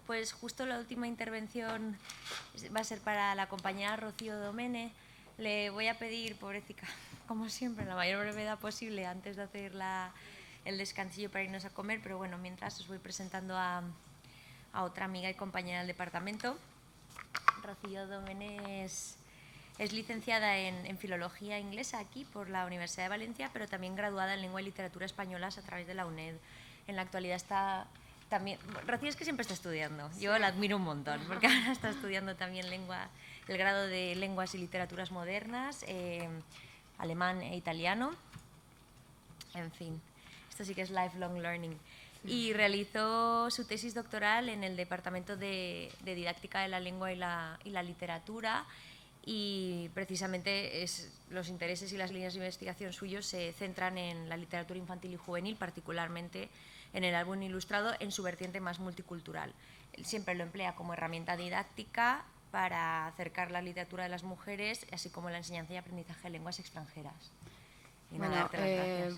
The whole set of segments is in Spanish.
pues justo la última intervención va a ser para la compañera Rocío Domene. Le voy a pedir, pobrecita, como siempre, en la mayor brevedad posible antes de hacer el descansillo para irnos a comer, pero bueno, mientras os voy presentando a otra amiga y compañera del departamento. Rocío Domene es licenciada en Filología Inglesa aquí por la Universidad de Valencia, pero también graduada en Lengua y Literatura Españolas a través de la UNED. En la actualidad está también... Rocío es que siempre está estudiando, sí. Yo la admiro un montón, porque ahora está estudiando también el grado de Lenguas y Literaturas Modernas, alemán e italiano. En fin, esto sí que es lifelong learning. Y realizó su tesis doctoral en el Departamento de Didáctica de la Lengua y la Literatura, y precisamente los intereses y las líneas de investigación suyos se centran en la literatura infantil y juvenil, particularmente en el álbum ilustrado en su vertiente más multicultural. Él siempre lo emplea como herramienta didáctica para acercar la literatura de las mujeres, así como la enseñanza y aprendizaje de lenguas extranjeras. Bueno,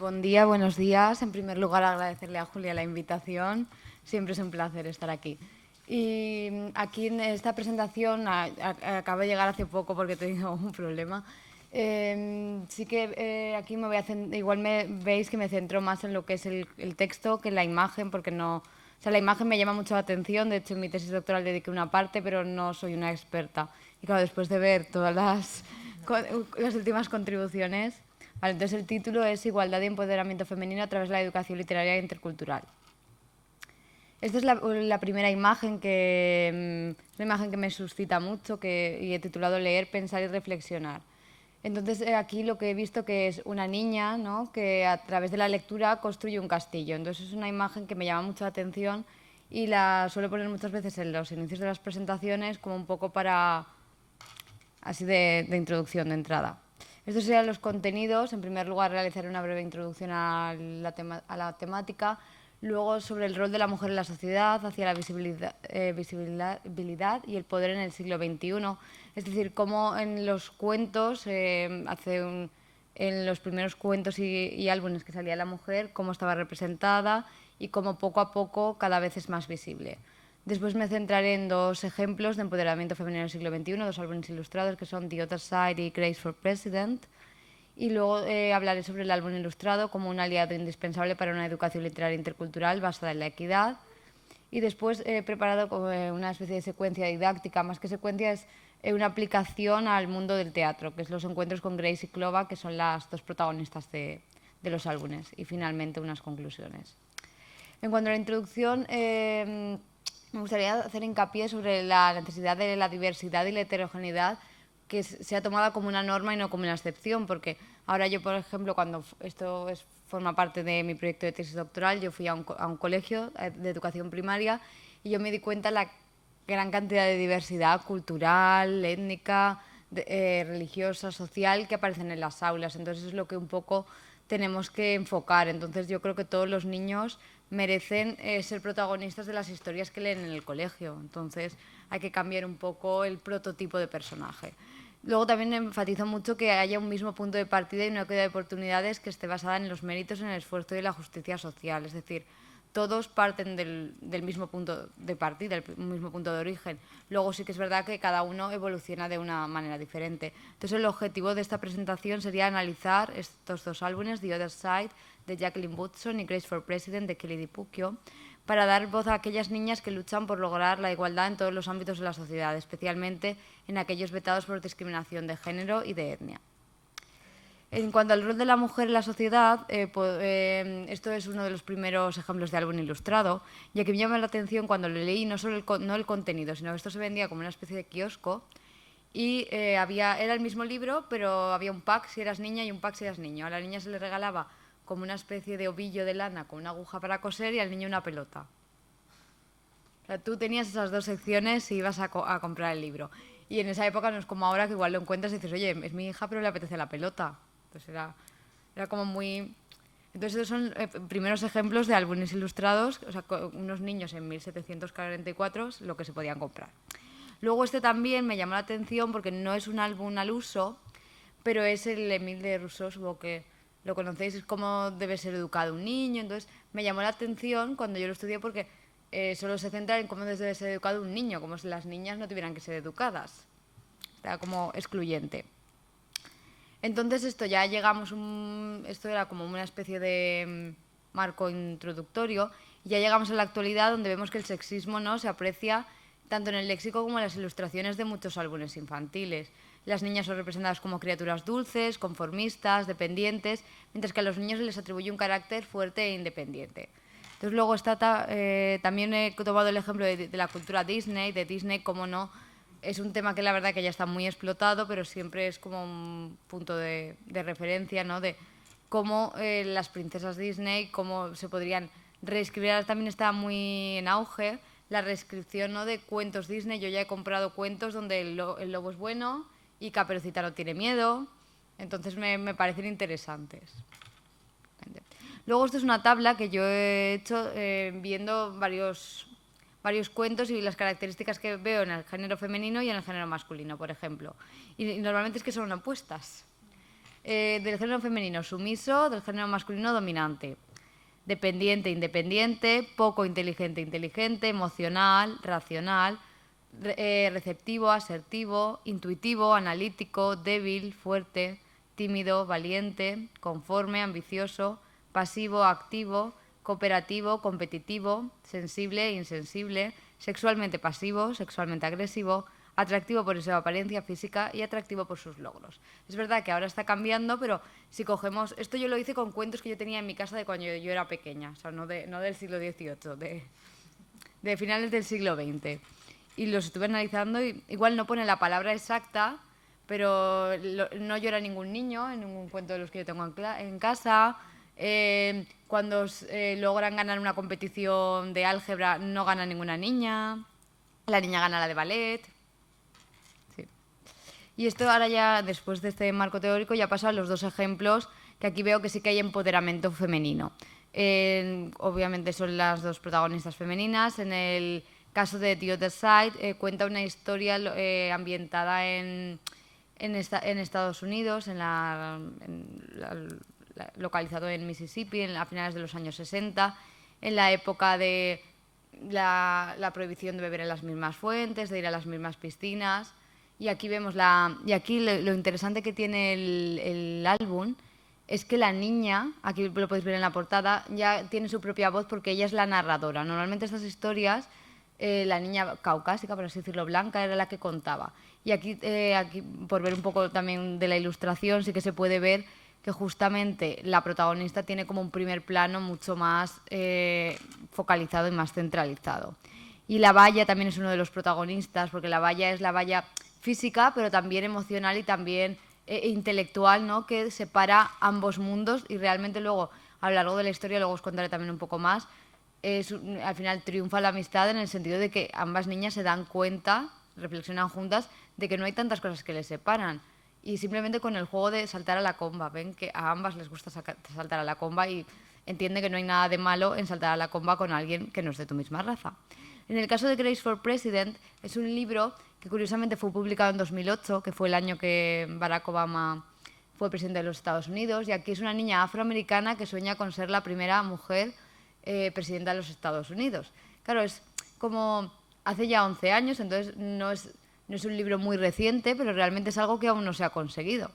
buen día, buenos días. En primer lugar, agradecerle a Julia la invitación. Siempre es un placer estar aquí. Y aquí en esta presentación, acabo de llegar hace poco porque he tenido un problema. Sí que aquí me voy a igual veis que me centro más en lo que es el texto que en la imagen, porque no... O sea, la imagen me llama mucho la atención. De hecho, en mi tesis doctoral dediqué una parte, pero no soy una experta. Y claro, después de ver todas las últimas contribuciones... Vale, entonces el título es Igualdad y empoderamiento femenino a través de la educación literaria e intercultural. Esta es la primera imagen es una imagen que me suscita mucho y he titulado Leer, pensar y reflexionar. Entonces aquí lo que he visto que es una niña, ¿no?, que a través de la lectura construye un castillo. Entonces es una imagen que me llama mucho la atención y la suelo poner muchas veces en los inicios de las presentaciones como un poco para así de introducción, de entrada. Estos serían los contenidos. En primer lugar, realizaré una breve introducción a la temática. Luego, sobre el rol de la mujer en la sociedad, hacia la visibilidad y el poder en el siglo XXI. Es decir, cómo en los cuentos, en los primeros cuentos y álbumes que salía la mujer, cómo estaba representada y cómo poco a poco cada vez es más visible. Después me centraré en dos ejemplos de empoderamiento femenino del siglo XXI, dos álbumes ilustrados que son The Other Side y Grace for President. Y luego hablaré sobre el álbum ilustrado como un aliado indispensable para una educación literaria intercultural basada en la equidad. Y después he preparado una especie de secuencia didáctica, más que secuencia es una aplicación al mundo del teatro, que es los encuentros con Grace y Clova, que son las dos protagonistas de los álbumes. Y finalmente unas conclusiones. En cuanto a la introducción, me gustaría hacer hincapié sobre la necesidad de la diversidad y la heterogeneidad que sea tomada como una norma y no como una excepción, porque ahora yo, por ejemplo, cuando forma parte de mi proyecto de tesis doctoral, yo fui a un colegio de educación primaria y yo me di cuenta de la gran cantidad de diversidad cultural, étnica, religiosa, social que aparecen en las aulas. Entonces es lo que un poco tenemos que enfocar. Entonces yo creo que todos los niños merecen ser protagonistas de las historias que leen en el colegio. Entonces hay que cambiar un poco el prototipo de personaje. Luego también enfatizo mucho que haya un mismo punto de partida y una equidad de oportunidades que esté basada en los méritos, en el esfuerzo y la justicia social. Es decir, todos parten del mismo punto de partida, del mismo punto de origen. Luego sí que es verdad que cada uno evoluciona de una manera diferente. Entonces el objetivo de esta presentación sería analizar estos dos álbumes, The Other Side, de Jacqueline Woodson, y Grace for President, de Kelly DiPucchio, para dar voz a aquellas niñas que luchan por lograr la igualdad en todos los ámbitos de la sociedad, especialmente en aquellos vetados por discriminación de género y de etnia. En cuanto al rol de la mujer en la sociedad, esto es uno de los primeros ejemplos de álbum ilustrado, ya que me llama la atención cuando lo leí no solo no el contenido, sino que esto se vendía como una especie de kiosco y era el mismo libro, pero había un pack si eras niña y un pack si eras niño. A la niña se le regalaba como una especie de ovillo de lana con una aguja para coser y al niño una pelota. O sea, tú tenías esas dos secciones y ibas a comprar el libro. Y en esa época no es como ahora que igual lo encuentras y dices, oye, es mi hija pero le apetece la pelota. Entonces era como muy... Entonces estos son primeros ejemplos de álbumes ilustrados, o sea, unos niños en 1744, lo que se podían comprar. Luego este también me llamó la atención porque no es un álbum al uso, pero es el Émile de Rousseau, supongo que lo conocéis, es cómo debe ser educado un niño. Entonces me llamó la atención cuando yo lo estudié porque solo se centra en cómo debe ser educado un niño, como si las niñas no tuvieran que ser educadas. Está como excluyente. Entonces esto ya llegamos, esto era como una especie de marco introductorio, y ya llegamos a la actualidad donde vemos que el sexismo, ¿no?, se aprecia tanto en el léxico como en las ilustraciones de muchos álbumes infantiles. Las niñas son representadas como criaturas dulces, conformistas, dependientes, mientras que a los niños se les atribuye un carácter fuerte e independiente. Entonces luego está también he tomado el ejemplo de la cultura Disney, de Disney, como no, es un tema que la verdad que ya está muy explotado, pero siempre es como un punto de referencia, ¿no?, de cómo las princesas Disney, cómo se podrían reescribir. Ahora también está muy en auge la reescripción, ¿no?, de cuentos Disney. Yo ya he comprado cuentos donde el lobo es bueno y Caperucita no tiene miedo, entonces me parecen interesantes. Luego esto es una tabla que yo he hecho viendo varios cuentos y las características que veo en el género femenino y en el género masculino, por ejemplo. Y normalmente es que son opuestas. Del género femenino, sumiso; del género masculino, dominante; dependiente, independiente; poco inteligente, inteligente; emocional, racional; receptivo, asertivo; intuitivo, analítico; débil, fuerte; tímido, valiente; conforme, ambicioso; pasivo, activo; cooperativo, competitivo; sensible, insensible; sexualmente pasivo, sexualmente agresivo; atractivo por su apariencia física y atractivo por sus logros. Es verdad que ahora está cambiando, pero si cogemos... Esto yo lo hice con cuentos que yo tenía en mi casa de cuando yo era pequeña, o sea, no del siglo XVIII, de finales del siglo XX. Y los estuve analizando y igual no pone la palabra exacta, pero no llora ningún niño en ningún cuento de los que yo tengo en casa. Cuando logran ganar una competición de álgebra no gana ninguna niña, la niña gana la de ballet. Sí. Y esto ahora ya, después de este marco teórico, ya paso a los dos ejemplos que aquí veo que sí que hay empoderamiento femenino. Obviamente son las dos protagonistas femeninas. En el caso de The Other Side cuenta una historia ambientada en Estados Unidos, localizado en Mississippi, a finales de los años 60, en la época de la prohibición de beber en las mismas fuentes, de ir a las mismas piscinas. Y aquí vemos lo interesante que tiene el álbum es que la niña, aquí lo podéis ver en la portada, ya tiene su propia voz porque ella es la narradora. Normalmente estas historias, la niña caucásica, por así decirlo, blanca, era la que contaba. Y aquí, por ver un poco también de la ilustración, sí que se puede ver que justamente la protagonista tiene como un primer plano mucho más focalizado y más centralizado. Y la valla también es uno de los protagonistas, porque la valla es la valla física, pero también emocional y también intelectual, ¿no?, que separa ambos mundos. Y realmente luego, a lo largo de la historia, luego os contaré también un poco más, al final triunfa la amistad en el sentido de que ambas niñas se dan cuenta, reflexionan juntas, de que no hay tantas cosas que les separan. Y simplemente con el juego de saltar a la comba, ven que a ambas les gusta saltar a la comba y entiende que no hay nada de malo en saltar a la comba con alguien que no es de tu misma raza. En el caso de Grace for President, es un libro que curiosamente fue publicado en 2008, que fue el año que Barack Obama fue presidente de los Estados Unidos, y aquí es una niña afroamericana que sueña con ser la primera mujer presidenta de los Estados Unidos. Claro, es como hace ya 11 años, entonces no es un libro muy reciente, pero realmente es algo que aún no se ha conseguido.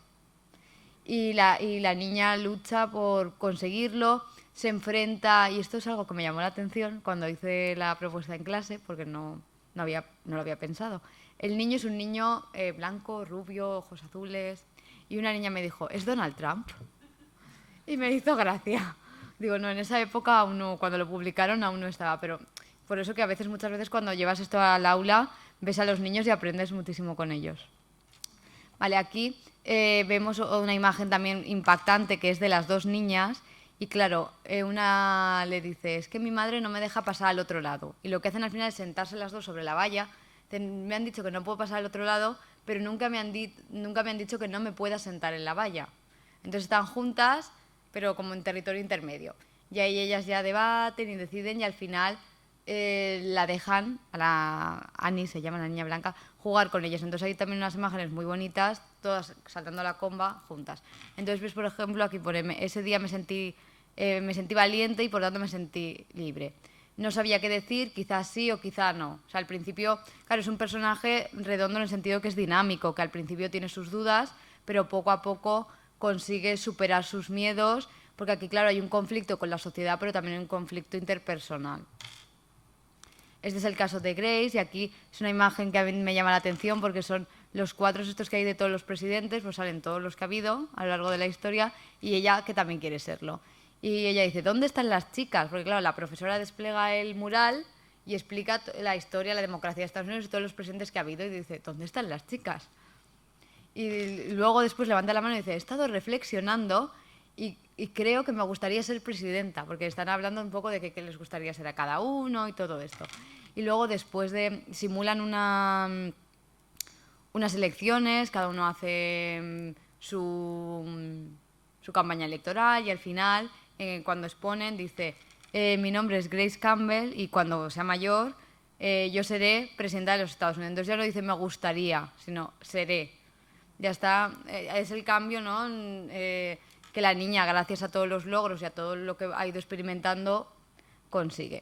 Y la niña lucha por conseguirlo, se enfrenta, y esto es algo que me llamó la atención cuando hice la propuesta en clase, porque no lo había pensado. El niño es un niño blanco, rubio, ojos azules, y una niña me dijo, ¿es Donald Trump? Y me hizo gracia. Digo, no, en esa época aún no, cuando lo publicaron aún no estaba, pero por eso que muchas veces cuando llevas esto al aula, ves a los niños y aprendes muchísimo con ellos. Vale, aquí vemos una imagen también impactante que es de las dos niñas y claro, una le dice, es que mi madre no me deja pasar al otro lado. Y lo que hacen al final es sentarse las dos sobre la valla. Me han dicho que no puedo pasar al otro lado, pero nunca me han dicho que no me pueda sentar en la valla. Entonces están juntas, pero como en territorio intermedio. Y ahí ellas ya debaten y deciden y al final la dejan, a la Annie, se llama la niña blanca, jugar con ellas. Entonces hay también unas imágenes muy bonitas, todas saltando a la comba juntas. Entonces, pues, por ejemplo, aquí pone, ese día me sentí valiente y por tanto me sentí libre. no sabía qué decir, quizás sí o quizá no. O sea, al principio, claro, es un personaje redondo en el sentido que es dinámico, que al principio tiene sus dudas, pero poco a poco consigue superar sus miedos, porque aquí, claro, hay un conflicto con la sociedad, pero también un conflicto interpersonal. Este es el caso de Grace y aquí es una imagen que a mí me llama la atención porque son los cuadros estos que hay de todos los presidentes, pues salen todos los que ha habido a lo largo de la historia y ella que también quiere serlo. Y ella dice, ¿dónde están las chicas? Porque claro, la profesora despliega el mural y explica la historia, la democracia de Estados Unidos y todos los presidentes que ha habido y dice, ¿dónde están las chicas? Y luego después levanta la mano y dice, he estado reflexionando y creo que me gustaría ser presidenta, porque están hablando un poco de qué les gustaría ser a cada uno y todo esto. Y luego después simulan unas elecciones, cada uno hace su campaña electoral y al final, cuando exponen, dice, mi nombre es Grace Campbell y cuando sea mayor yo seré presidenta de los Estados Unidos. Entonces ya no dice me gustaría, sino seré. Ya está, es el cambio, ¿no? Que la niña, gracias a todos los logros y a todo lo que ha ido experimentando, consigue.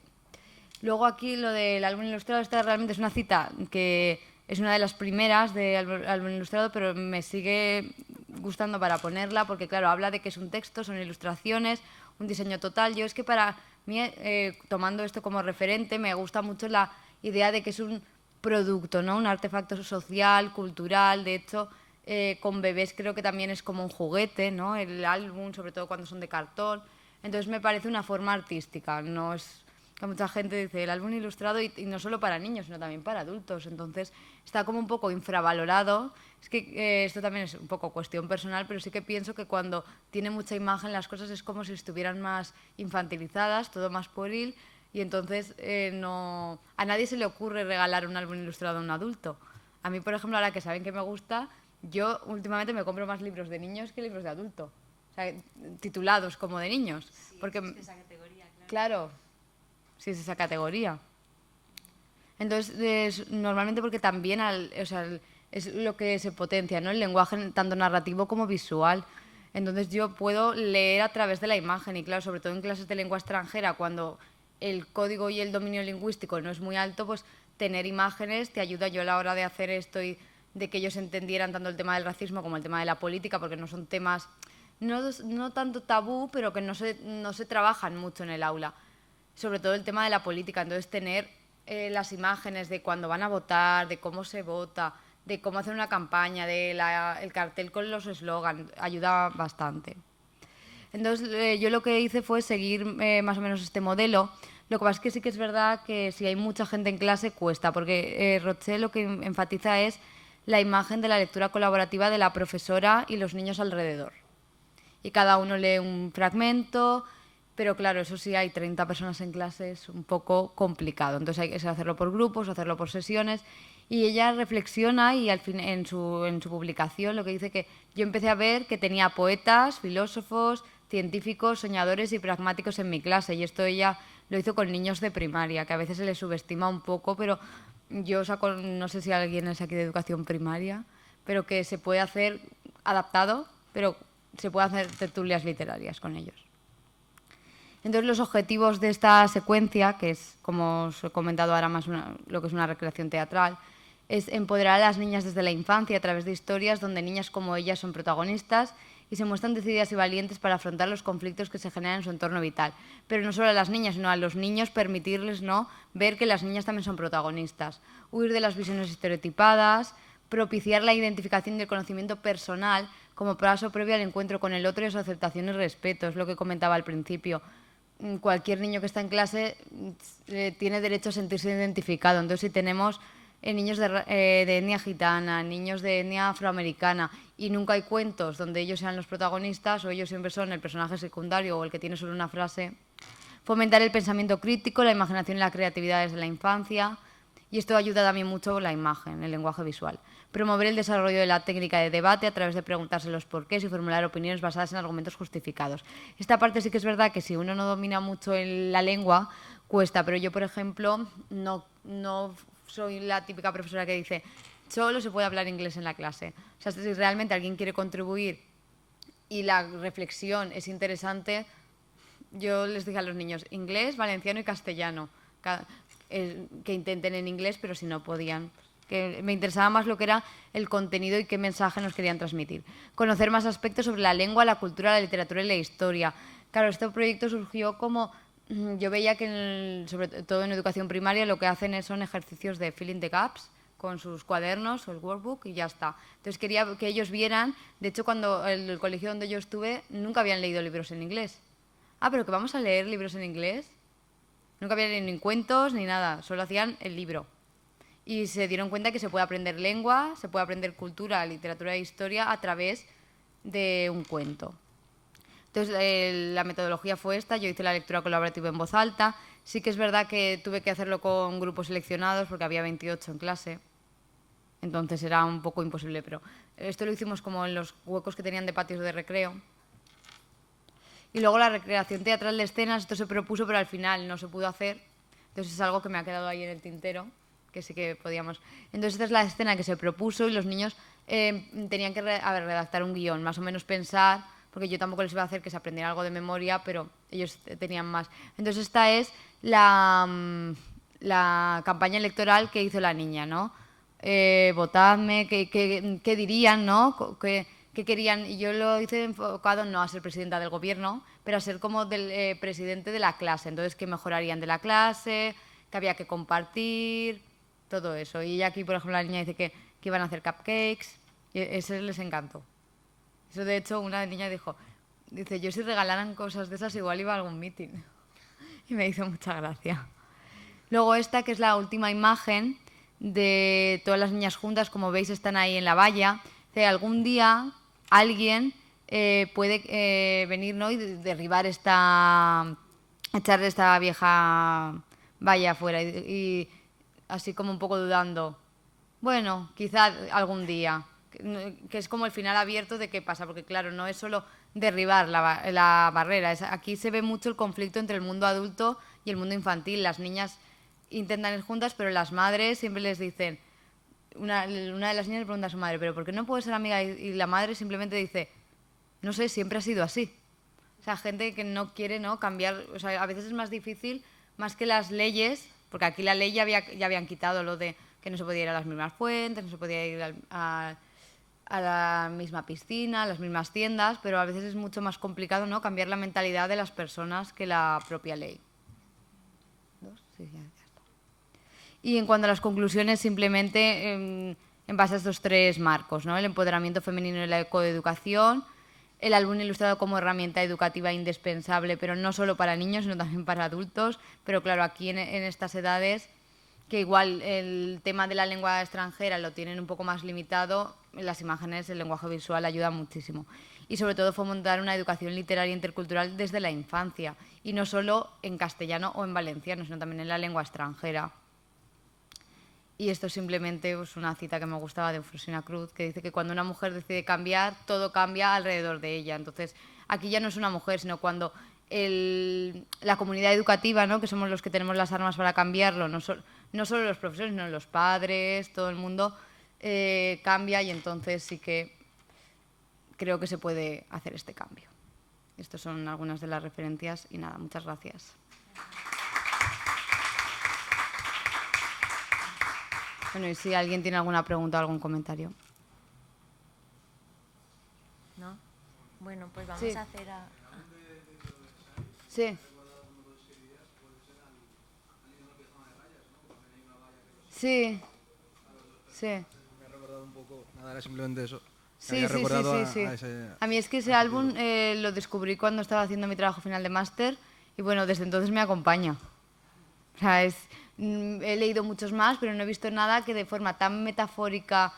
Luego aquí lo del álbum ilustrado, esta realmente es una cita que es una de las primeras del álbum ilustrado, pero me sigue gustando para ponerla porque, claro, habla de que es un texto, son ilustraciones, un diseño total. Yo es que para mí, tomando esto como referente, me gusta mucho la idea de que es un producto, ¿no? Un artefacto social, cultural. De hecho, con bebés creo que también es como un juguete, ¿no? El álbum, sobre todo cuando son de cartón. Entonces me parece una forma artística, no es que mucha gente dice el álbum ilustrado y no solo para niños, sino también para adultos. Entonces está como un poco infravalorado. Es que esto también es un poco cuestión personal, pero sí que pienso que cuando tiene mucha imagen las cosas es como si estuvieran más infantilizadas, todo más pueril, y entonces no, a nadie se le ocurre regalar un álbum ilustrado a un adulto. A mí, por ejemplo, ahora que saben que me gusta, yo últimamente me compro más libros de niños que libros de adulto. O sea, titulados como de niños. Sí, porque, es de esa categoría, claro. claro, sí es esa categoría. Entonces, normalmente porque también o sea, es lo que se potencia, ¿no? El lenguaje tanto narrativo como visual. Entonces yo puedo leer a través de la imagen y claro, sobre todo en clases de lengua extranjera, cuando el código y el dominio lingüístico no es muy alto, pues tener imágenes te ayuda yo a la hora de hacer esto y de que ellos entendieran tanto el tema del racismo como el tema de la política, porque no son temas, no tanto tabú, pero que no se trabajan mucho en el aula. Sobre todo el tema de la política. Entonces tener las imágenes de cuando van a votar, de cómo se vota, de cómo hacer una campaña, el cartel con los eslogans, ayuda bastante. Entonces yo lo que hice fue seguir más o menos este modelo. Lo que pasa es que sí que es verdad que si hay mucha gente en clase cuesta, porque Roche lo que enfatiza es la imagen de la lectura colaborativa de la profesora y los niños alrededor. Y cada uno lee un fragmento, pero claro, eso sí, hay 30 personas en clase, es un poco complicado. Entonces hay que hacerlo por grupos, hacerlo por sesiones. Y ella reflexiona y al fin, en su publicación lo que dice que yo empecé a ver que tenía poetas, filósofos, científicos, soñadores y pragmáticos en mi clase. Y esto ella lo hizo con niños de primaria, que a veces se les subestima un poco, pero yo saco, no sé si alguien es aquí de educación primaria, pero que se puede hacer adaptado, pero se puede hacer tertulias literarias con ellos. Entonces los objetivos de esta secuencia, que es, como os he comentado ahora más lo que es una recreación teatral, es empoderar a las niñas desde la infancia a través de historias donde niñas como ellas son protagonistas y se muestran decididas y valientes para afrontar los conflictos que se generan en su entorno vital. Pero no solo a las niñas, sino a los niños permitirles, ¿no?, ver que las niñas también son protagonistas. Huir de las visiones estereotipadas, propiciar la identificación y el conocimiento personal como paso previo al encuentro con el otro y a su aceptación y respeto. Es lo que comentaba al principio. Cualquier niño que está en clase tiene derecho a sentirse identificado. Entonces, si tenemos niños de etnia gitana, niños de etnia afroamericana, y nunca hay cuentos donde ellos sean los protagonistas o ellos siempre son el personaje secundario o el que tiene solo una frase. Fomentar el pensamiento crítico, la imaginación y la creatividad desde la infancia. Y esto ayuda también mucho la imagen, el lenguaje visual. Promover el desarrollo de la técnica de debate a través de preguntarse los porqués y formular opiniones basadas en argumentos justificados. Esta parte sí que es verdad que si uno no domina mucho la lengua, cuesta. Pero yo, por ejemplo, no soy la típica profesora que dice solo se puede hablar inglés en la clase. O sea, si realmente alguien quiere contribuir y la reflexión es interesante, yo les dije a los niños inglés, valenciano y castellano. que intenten en inglés, pero si no podían. Que me interesaba más lo que era el contenido y qué mensaje nos querían transmitir. Conocer más aspectos sobre la lengua, la cultura, la literatura y la historia. Claro, este proyecto surgió como... Yo veía que, sobre todo en educación primaria, lo que hacen son ejercicios de filling the gaps con sus cuadernos o el workbook y ya está. Entonces quería que ellos vieran... De hecho, cuando el colegio donde yo estuve, nunca habían leído libros en inglés. Ah, pero que vamos a leer libros en inglés. Nunca habían leído ni cuentos ni nada, solo hacían el libro. Y se dieron cuenta que se puede aprender lengua, se puede aprender cultura, literatura e historia a través de un cuento. Entonces, la metodología fue esta, yo hice la lectura colaborativa en voz alta. Sí que es verdad que tuve que hacerlo con grupos seleccionados porque había 28 en clase. Entonces era un poco imposible, pero esto lo hicimos como en los huecos que tenían de patios de recreo. Y luego la recreación teatral de escenas, esto se propuso, pero al final no se pudo hacer. Entonces es algo que me ha quedado ahí en el tintero, que sí que podíamos. Entonces esta es la escena que se propuso y los niños tenían que redactar un guión, más o menos pensar, porque yo tampoco les iba a hacer que se aprendieran algo de memoria, pero ellos tenían más. Entonces esta es la campaña electoral que hizo la niña, ¿no? Votadme, qué dirían, ¿no? ¿Qué querían? Y yo lo hice enfocado no a ser presidenta del gobierno, pero a ser como del presidente de la clase. Entonces, ¿qué mejorarían de la clase? ¿Qué había que compartir? Todo eso. Y ella aquí, por ejemplo, la niña dice que iban a hacer cupcakes. Y eso les encantó. Eso, de hecho, una niña dice, yo si regalaran cosas de esas igual iba a algún meeting. Y me hizo mucha gracia. Luego esta, que es la última imagen de todas las niñas juntas, como veis, están ahí en la valla. Dice, algún día alguien puede venir, ¿no? Y derribar echar esta vieja valla afuera y así como un poco dudando. Bueno, quizá algún día, que es como el final abierto de qué pasa, porque claro, no es solo derribar la barrera, aquí se ve mucho el conflicto entre el mundo adulto y el mundo infantil. Las niñas intentan ir juntas, pero las madres siempre les dicen, una de las niñas le pregunta a su madre, ¿pero por qué no puedo ser amiga? Y la madre simplemente dice, no sé, siempre ha sido así. O sea, gente que no quiere, ¿no?, cambiar. O sea, a veces es más difícil, más que las leyes, porque aquí la ley ya habían quitado lo de que no se podía ir a las mismas fuentes, no se podía ir a la misma piscina, a las mismas tiendas, pero a veces es mucho más complicado, ¿no?, cambiar la mentalidad de las personas que la propia ley. Sí, ya está. Y en cuanto a las conclusiones, simplemente en base a estos tres marcos, ¿no? El empoderamiento femenino y la coeducación, el álbum ilustrado como herramienta educativa indispensable, pero no solo para niños, sino también para adultos. Pero claro, aquí en estas edades, que igual el tema de la lengua extranjera lo tienen un poco más limitado, las imágenes, el lenguaje visual ayuda muchísimo. Y sobre todo fomentar una educación literaria intercultural desde la infancia, y no solo en castellano o en valenciano, sino también en la lengua extranjera. Y esto es simplemente pues, una cita que me gustaba de Eufrosina Cruz, que dice que cuando una mujer decide cambiar, todo cambia alrededor de ella. Entonces, aquí ya no es una mujer, sino cuando la comunidad educativa, ¿no?, que somos los que tenemos las armas para cambiarlo, no solo los profesores, sino los padres, todo el mundo, cambia, y entonces sí que creo que se puede hacer este cambio. Estas son algunas de las referencias y nada, muchas gracias. Bueno, y si alguien tiene alguna pregunta o algún comentario. ¿No? Bueno, pues vamos Sí. a hacer a... Sí. Sí. Sí. Me ha recordado un poco, nada, era simplemente eso. Sí. A mí es que ese álbum lo descubrí cuando estaba haciendo mi trabajo final de máster y bueno, desde entonces me acompaña. O sea, he leído muchos más, pero no he visto nada que de forma tan metafórica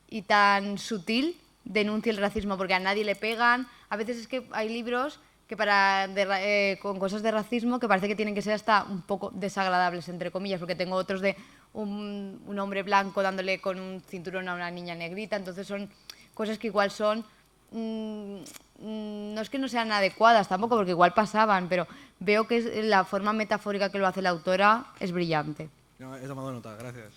y tan sutil denuncie el racismo, porque a nadie le pegan. A veces es que hay libros que con cosas de racismo que parece que tienen que ser hasta un poco desagradables, entre comillas, porque tengo otros de un hombre blanco dándole con un cinturón a una niña negrita. Entonces son cosas que igual son... no es que no sean adecuadas tampoco, porque igual pasaban, pero veo que la forma metafórica que lo hace la autora es brillante. No, he tomado nota, gracias.